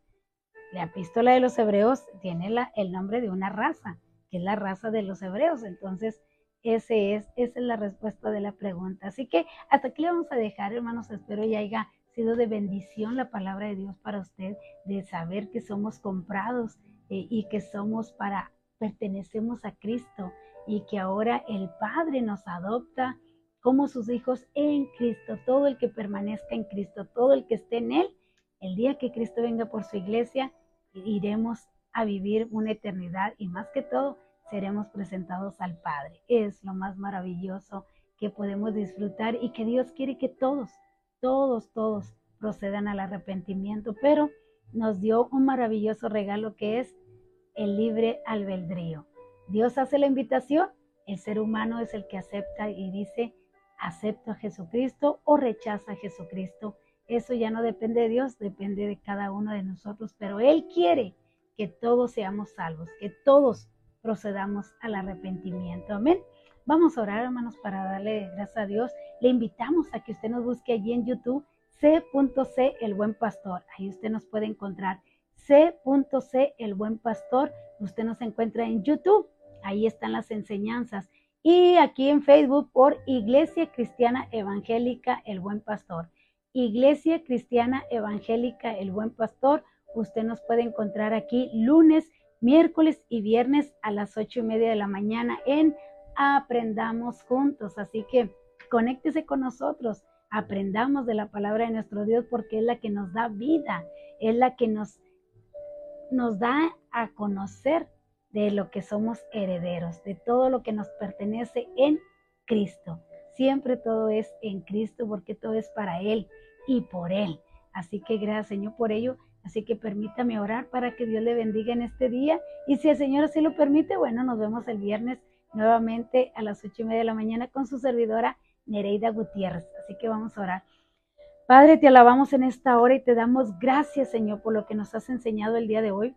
La epístola de los Hebreos tiene el nombre de una raza, que es la raza de los hebreos. Entonces, esa es la respuesta de la pregunta. Así que hasta aquí le vamos a dejar, hermanos. Espero ya haya sido de bendición la palabra de Dios para usted, de saber que somos comprados y que pertenecemos a Cristo y que ahora el Padre nos adopta como sus hijos en Cristo. Todo el que permanezca en Cristo, todo el que esté en Él, el día que Cristo venga por su iglesia, iremos a vivir una eternidad y más que todo seremos presentados al Padre. Es lo más maravilloso que podemos disfrutar y que Dios quiere que todos procedan al arrepentimiento, pero nos dio un maravilloso regalo que es el libre albedrío. Dios hace la invitación, el ser humano es el que acepta y dice, acepto a Jesucristo o rechaza a Jesucristo. Eso ya no depende de Dios, depende de cada uno de nosotros, pero Él quiere que todos seamos salvos, que todos procedamos al arrepentimiento. Amén. Vamos a orar, hermanos, para darle gracias a Dios. Le invitamos a que usted nos busque allí en YouTube, C.C. El Buen Pastor. Ahí usted nos puede encontrar. C.C. El Buen Pastor. Usted nos encuentra en YouTube. Ahí están las enseñanzas. Y aquí en Facebook por Iglesia Cristiana Evangélica El Buen Pastor. Iglesia Cristiana Evangélica El Buen Pastor. Usted nos puede encontrar aquí lunes, miércoles y viernes a las 8:30 de la mañana en Aprendamos Juntos. Así que conéctese con nosotros, aprendamos de la palabra de nuestro Dios porque es la que nos da vida, es la que nos da a conocer de lo que somos herederos, de todo lo que nos pertenece en Cristo. Siempre todo es en Cristo porque todo es para Él y por Él. Así que gracias, Señor, por ello. Así que permítame orar para que Dios le bendiga en este día. Y si el Señor así lo permite, bueno, nos vemos el viernes nuevamente a las 8:30 de la mañana con su servidora Nereida Gutiérrez. Así que vamos a orar. Padre, te alabamos en esta hora y te damos gracias, Señor, por lo que nos has enseñado el día de hoy.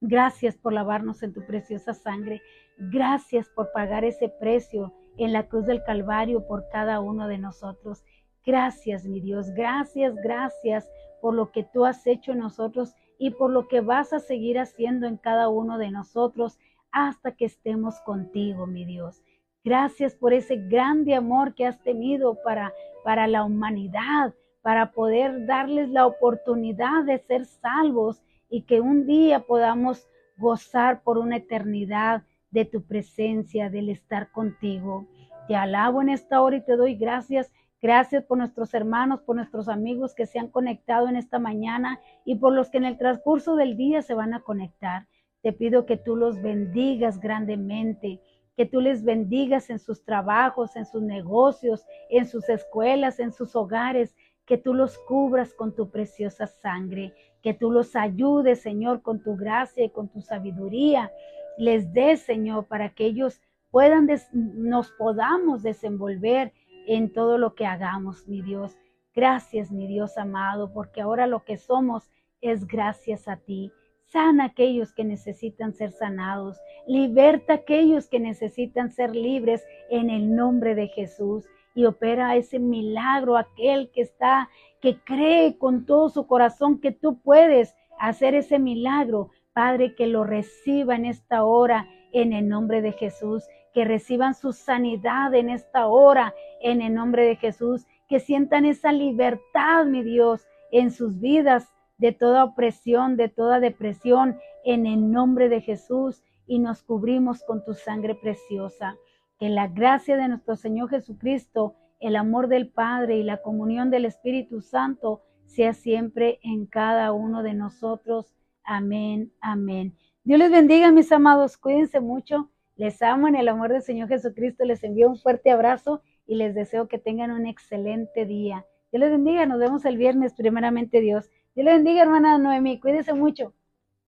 Gracias por lavarnos en tu preciosa sangre. Gracias por pagar ese precio en la cruz del Calvario por cada uno de nosotros. Gracias, mi Dios. Gracias, gracias por lo que tú has hecho en nosotros y por lo que vas a seguir haciendo en cada uno de nosotros hasta que estemos contigo, mi Dios. Gracias por ese grande amor que has tenido para la humanidad, para poder darles la oportunidad de ser salvos y que un día podamos gozar por una eternidad de tu presencia, del estar contigo. Te alabo en esta hora y te doy gracias. Gracias por nuestros hermanos, por nuestros amigos que se han conectado en esta mañana y por los que en el transcurso del día se van a conectar. Te pido que tú los bendigas grandemente, que tú les bendigas en sus trabajos, en sus negocios, en sus escuelas, en sus hogares, que tú los cubras con tu preciosa sangre, que tú los ayudes, Señor, con tu gracia y con tu sabiduría. Les des, Señor, para que ellos nos podamos desenvolver en todo lo que hagamos, mi Dios. Gracias, mi Dios amado, porque ahora lo que somos es gracias a ti. Sana a aquellos que necesitan ser sanados. Liberta a aquellos que necesitan ser libres en el nombre de Jesús. Y opera ese milagro, aquel que cree con todo su corazón que tú puedes hacer ese milagro. Padre, que lo reciba en esta hora en el nombre de Jesús. Que reciban su sanidad en esta hora en el nombre de Jesús. Que sientan esa libertad, mi Dios, en sus vidas de toda opresión, de toda depresión, en el nombre de Jesús, y nos cubrimos con tu sangre preciosa. Que la gracia de nuestro Señor Jesucristo, el amor del Padre y la comunión del Espíritu Santo sea siempre en cada uno de nosotros. Amén, amén. Dios les bendiga, mis amados, cuídense mucho, les amo en el amor del Señor Jesucristo, les envío un fuerte abrazo y les deseo que tengan un excelente día. Dios les bendiga, nos vemos el viernes, primeramente Dios. Dios le bendiga, hermana Noemí. Cuídese mucho.